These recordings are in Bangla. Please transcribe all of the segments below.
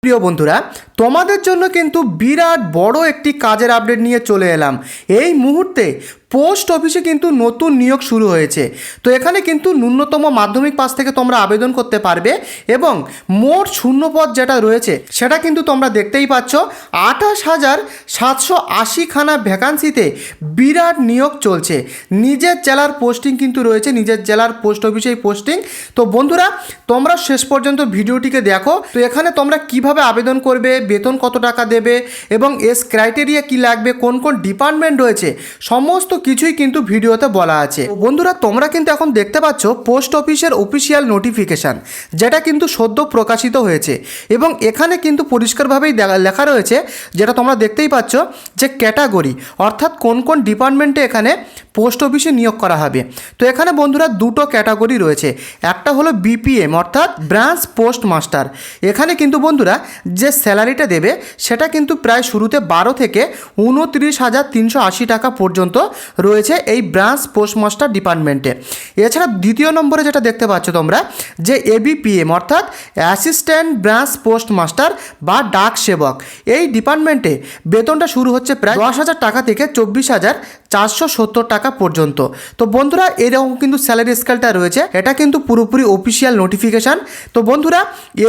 প্রিয় বন্ধুরা, তোমাদের জন্য কিন্তু বিরাট বড় একটি কাজের আপডেট নিয়ে চলে এলাম। এই মুহূর্তে পোস্ট অফিসে কিন্তু নতুন নিয়োগ শুরু হয়েছে। তো এখানে কিন্তু ন্যূনতম মাধ্যমিক পাস থেকে তোমরা আবেদন করতে পারবে এবং মোট শূন্যপদ যেটা রয়েছে সেটা কিন্তু তোমরা দেখতেই পাচ্ছ। 28,780খানা ভ্যাকান্সিতে বিরাট নিয়োগ চলছে। নিজের জেলার পোস্টিং কিন্তু রয়েছে, নিজের জেলার পোস্ট অফিসেই পোস্টিং। তো বন্ধুরা, তোমরা শেষ পর্যন্ত ভিডিওটিকে দেখো। তো এখানে তোমরা কিভাবে আবেদন করবে, বেতন কত টাকা দেবে এবং এস ক্রাইটেরিয়া কি লাগবে, কোন কোন ডিপার্টমেন্ট রয়েছে, সমস্ত কিছুই কিন্তু ভিডিওতে বলা আছে। বন্ধুরা, তোমরা কিন্তু এখন দেখতে পাচ্ছ পোস্ট অফিসের অফিসিয়াল নোটিফিকেশান, যেটা কিন্তু সদ্য প্রকাশিত হয়েছে এবং এখানে কিন্তু পরিষ্কারভাবেই লেখা রয়েছে, যেটা তোমরা দেখতেই পাচ্ছ, যে ক্যাটাগরি অর্থাৎ কোন কোন ডিপার্টমেন্টে এখানে পোস্ট অফিসে নিয়োগ করা হবে। তো এখানে বন্ধুরা দুটো ক্যাটাগরি রয়েছে। একটা হলো বিপিএম অর্থাৎ ব্রাঞ্চ পোস্ট মাস্টার। এখানে কিন্তু বন্ধুরা যে স্যালারিটা দেবে সেটা কিন্তু প্রায় শুরুতে 12 থেকে 29,380 টাকা পর্যন্ত রয়েছে এই ব্রাঞ্চ পোস্টমাস্টার ডিপার্টমেন্টে। এছাড়া দ্বিতীয় নম্বরে যেটা দেখতে পাচ্ছ তোমরা, যে এবিপিএম অর্থাৎ অ্যাসিস্ট্যান্ট ব্রাঞ্চ পোস্টমাস্টার বা ডাক সেবক, এই ডিপার্টমেন্টে বেতনটা শুরু হচ্ছে প্রায় 10,000 টাকা থেকে 24,470 টাকা পর্যন্ত। তো বন্ধুরা, এরকম কিন্তু স্যালারি স্কেলটা রয়েছে। এটা কিন্তু পুরোপুরি অফিসিয়াল নোটিফিকেশান। তো বন্ধুরা,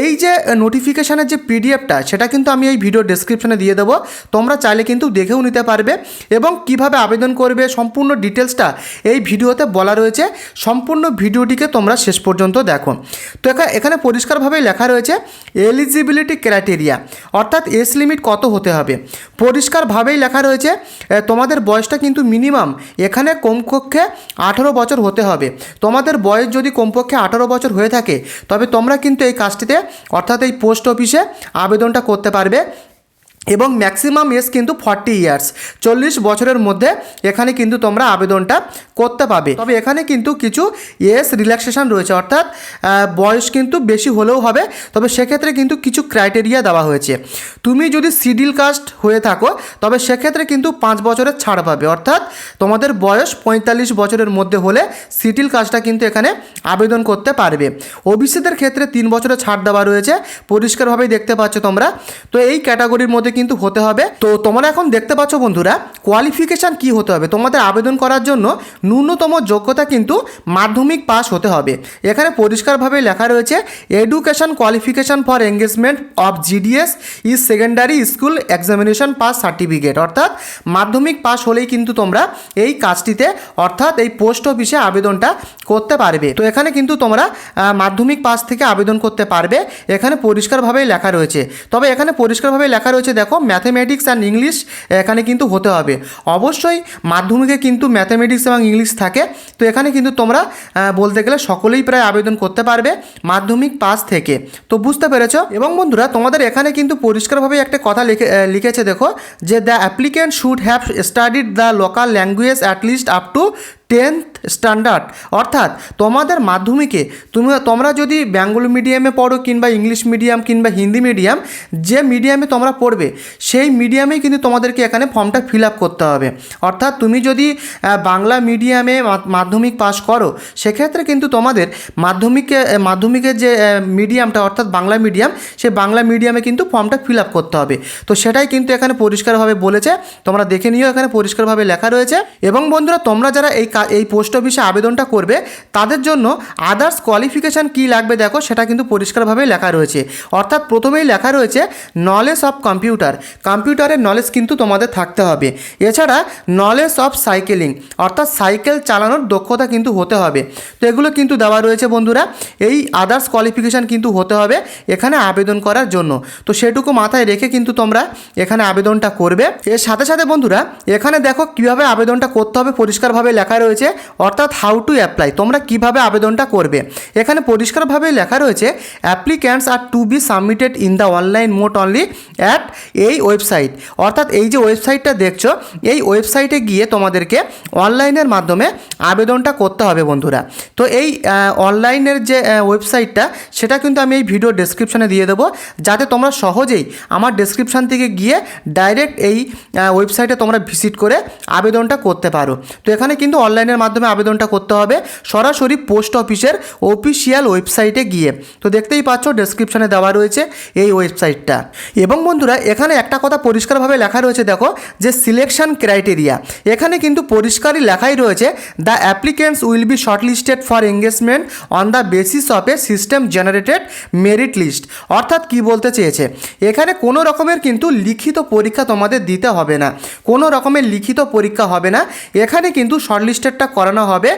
এই যে নোটিফিকেশানের যে পিডিএফটা, সেটা কিন্তু আমি এই ভিডিও ডেসক্রিপশনে দিয়ে দেবো। তোমরা চাইলে কিন্তু দেখেও নিতে পারবে এবং কিভাবে আবেদন করবে সম্পূর্ণ ডিটেলসটা এই ভিডিওতে বলা রয়েছে। সম্পূর্ণ ভিডিওটিকে তোমরা শেষ পর্যন্ত দেখো। তো এখানে পরিষ্কারভাবেই লেখা রয়েছে এলিজিবিলিটি ক্রাইটেরিয়া অর্থাৎ এজ লিমিট কত হতে হবে। পরিষ্কারভাবেই লেখা রয়েছে তোমাদের বয়সটা কিন্তু মিনিমাম এখানে কমপক্ষে 18 বছর হতে হবে। তোমাদের বয়স যদি কমপক্ষে 18 বছর হয়ে থাকে তবে তোমরা কিন্তু এই কাজটিতে অর্থাৎ এই পোস্ট অফিসে আবেদনটা করতে পারবে এবং ম্যাক্সিমাম এজ কিন্তু 40 ইয়ার্স, 40 বছরের মধ্যে এখানে কিন্তু তোমরা আবেদনটা করতে পাবে। তবে এখানে কিন্তু কিছু এজ রিল্যাক্সেশন রয়েছে, অর্থাৎ বয়স কিন্তু বেশি হলেও হবে, তবে সেক্ষেত্রে কিন্তু কিছু ক্রাইটেরিয়া দেওয়া হয়েছে। তুমি যদি শিডিউল কাস্ট হয়ে থাকো তবে সেক্ষেত্রে কিন্তু 5 বছরের ছাড় পাবে, অর্থাৎ তোমাদের বয়স 45 বছরের মধ্যে হলে শিডিউল কাস্টটা কিন্তু এখানে আবেদন করতে পারবে। ওবিসিদের ক্ষেত্রে 3 বছরের ছাড় দেওয়া রয়েছে, পরিষ্কারভাবেই দেখতে পাচ্ছ তোমরা। তো এই ক্যাটাগরির মধ্যে কিন্তু হতে হবে। তো তোমরা এখন দেখতে পাচ্ছ বন্ধুরা, কোয়ালিফিকেশান কি হতে হবে। তোমাদের আবেদন করার জন্য ন্যূনতম যোগ্যতা কিন্তু মাধ্যমিক পাস হতে হবে। এখানে পরিষ্কারভাবে লেখা রয়েছে education qualification for engagement of GDS is secondary school examination pass certificate, অর্থাৎ মাধ্যমিক পাস হলেই কিন্তু তোমরা এই কাজটিতে অর্থাৎ এই পোস্ট অফিসে আবেদনটা করতে পারবে। তো এখানে কিন্তু তোমরা মাধ্যমিক পাস থেকে আবেদন করতে পারবে, এখানে পরিষ্কারভাবেই লেখা রয়েছে। তবে এখানে পরিষ্কারভাবে লেখা রয়েছে, দেখো ম্যাথমেটিক্স অ্যান্ড ইংলিশ এখানে কিন্তু হতে হবে। অবশ্যই মাধ্যমিকে কিন্তু ম্যাথমেটিক্স এবং ইংলিশ থাকে। তো এখানে কিন্তু তোমরা বলতে গেলে সকলেই প্রায় আবেদন করতে পারবে মাধ্যমিক পাস থেকে। তো বুঝতে পেরেছ। এবং বন্ধুরা, তোমাদের এখানে কিন্তু পরিষ্কারভাবে একটা কথা লিখেছে, দেখো, যে the applicant should have studied the local language at least up to 10th standard, অর্থাৎ তোমাদের মাধ্যমিকে তোমরা যদি বেঙ্গলি মিডিয়ামে পড়ো কিংবা ইংলিশ মিডিয়াম কিংবা হিন্দি মিডিয়াম, যে মিডিয়ামে তোমরা পড়বে সেই মিডিয়ামেই কিন্তু তোমাদেরকে এখানে ফর্মটা ফিল আপ করতে হবে। অর্থাৎ তুমি যদি বাংলা মিডিয়ামে মাধ্যমিক পাস করো সেক্ষেত্রে কিন্তু তোমাদের মাধ্যমিকের যে মিডিয়ামটা অর্থাৎ বাংলা মিডিয়াম, সেই বাংলা মিডিয়ামে কিন্তু ফর্মটা ফিল আপ করতে হবে। তো সেটাই কিন্তু এখানে পরিষ্কারভাবে বলেছে, তোমরা দেখে নিও, এখানে পরিষ্কারভাবে লেখা রয়েছে। এবং বন্ধুরা, তোমরা যারা এই পোস্ট অফিসে আবেদনটা করবে তাদের জন্য আদার্স কোয়ালিফিকেশান কী লাগবে, দেখো সেটা কিন্তু পরিষ্কারভাবে লেখা রয়েছে। অর্থাৎ প্রথমেই লেখা রয়েছে নলেজ অফ কম্পিউটারের নলেজ কিন্তু তোমাদের থাকতে হবে। এছাড়া নলেজ অফ সাইকেলিং অর্থাৎ সাইকেল চালানোর দক্ষতা কিন্তু হতে হবে। তো এগুলো কিন্তু দেওয়া রয়েছে বন্ধুরা। এই আদার্স কোয়ালিফিকেশান কিন্তু হতে হবে এখানে আবেদন করার জন্য। তো সেটুকু মাথায় রেখে কিন্তু তোমরা এখানে আবেদনটা করবে। এর সাথে সাথে বন্ধুরা, এখানে দেখো কীভাবে আবেদনটা করতে হবে পরিষ্কারভাবে লেখা রয়েছে, অর্থাৎ হাউ টু অ্যাপ্লাই, তোমরা কিভাবে আবেদনটা করবে। এখানে পরিষ্কারভাবে লেখা রয়েছে applicants are to be submitted in the online mode only at এই ওয়েবসাইট, অর্থাৎ এই যে ওয়েবসাইটটা দেখছো এই ওয়েবসাইটে গিয়ে তোমাদেরকে অনলাইনের মাধ্যমে আবেদনটা করতে হবে বন্ধুরা। তো এই অনলাইনের যে ওয়েবসাইটটা সেটা কিন্তু আমি এই ভিডিও ডেসক্রিপশনে দিয়ে দেবো, যাতে তোমরা সহজেই আমার ডেসক্রিপশান থেকে গিয়ে ডাইরেক্ট এই ওয়েবসাইটে তোমরা ভিজিট করে আবেদনটা করতে পারো। তো এখানে কিন্তু অনলাইন অনলাইনের মাধ্যমে আবেদনটা করতে হবে সরাসরি পোস্ট অফিসের অফিসিয়াল ওয়েবসাইটে গিয়ে। তো দেখতেই পাচ্ছ ডেসক্রিপশনে দেওয়া রয়েছে এই ওয়েবসাইটটা। এবং বন্ধুরা এখানে একটা কথা পরিষ্কারভাবে লেখা রয়েছে, দেখো যে সিলেকশন ক্রাইটেরিয়া, এখানে কিন্তু পরিষ্কারই লেখাই রয়েছে the applicants will be shortlisted for engagement on the basis of a system generated merit list. অর্থাৎ কি বলতে চেয়েছে, এখানে কোনো রকমের কিন্তু লিখিত পরীক্ষা তোমাদের দিতে হবে না, কোনো রকমের লিখিত পরীক্ষা হবে না, এখানে কিন্তু শর্টলিস্টেডটা করানো হবে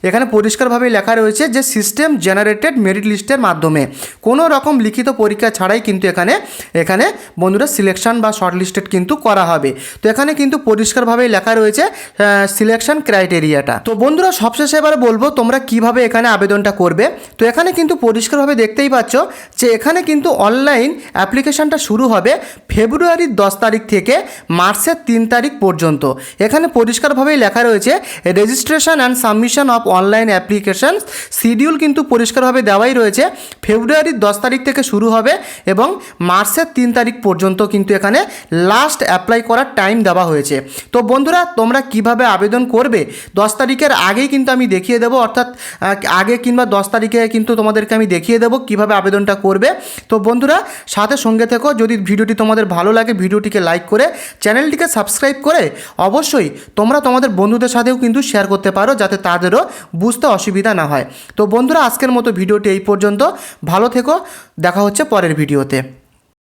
এখানে পরিষ্কারভাবে লেখা রয়েছে যে সিস্টেম জেনারেটেড মেরিট লিস্টের মাধ্যমে, কোনো রকম লিখিত পরীক্ষা ছাড়াই কিন্তু এখানে বন্ধুরা সিলেকশন বা শর্টলিস্টেড কিন্তু করা হবে। তো এখানে কিন্তু পরিষ্কারভাবেই লেখা রয়েছে সিলেকশন ক্রাইটেরিয়াটা। তো বন্ধুরা সবশেষে এবারে বলবো তোমরা কিভাবে এখানে আবেদনটা করবে। তো এখানে কিন্তু পরিষ্কারভাবে দেখতেই পাচ্ছ যে এখানে কিন্তু অনলাইন অ্যাপ্লিকেশনটা শুরু হবে ফেব্রুয়ারির 10 তারিখ থেকে মার্চের 3 তারিখ পর্যন্ত। এখানে পরিষ্কারভাবেই লেখা রয়েছে registration and submission of online application schedule কিন্তু পরিষ্কারভাবে দেওয়াই রয়েছে, ফেব্রুয়ারির 10 তারিখ থেকে শুরু হবে এবং মার্চের 3 তারিখ পর্যন্ত কিন্তু এখানে লাস্ট অ্যাপ্লাই করার টাইম দেওয়া হয়েছে। তো বন্ধুরা তোমরা কিভাবে আবেদন করবে 10 তারিখের আগেই কিন্তু আমি দেখিয়ে দেবো, অর্থাৎ আগে কিংবা 10 তারিখে কিন্তু তোমাদেরকে আমি দেখিয়ে দেবো কিভাবে আবেদনটা করবে। তো বন্ধুরা সাথে সঙ্গে থেকো, যদি ভিডিওটি তোমাদের ভালো লাগে ভিডিওটিকে লাইক করে চ্যানেলটিকে সাবস্ক্রাইব করে অবশ্যই তোমরা তোমাদের বন্ধুদের সাথেও কিন্তু শেয়ার করতে পারো যাতে তাদেরও বুঝতে অসুবিধা না হয়। তো বন্ধুরা আজকের মতো ভিডিওটি এই পর্যন্ত, ভালো থেকো, দেখা হচ্ছে পরের ভিডিওতে।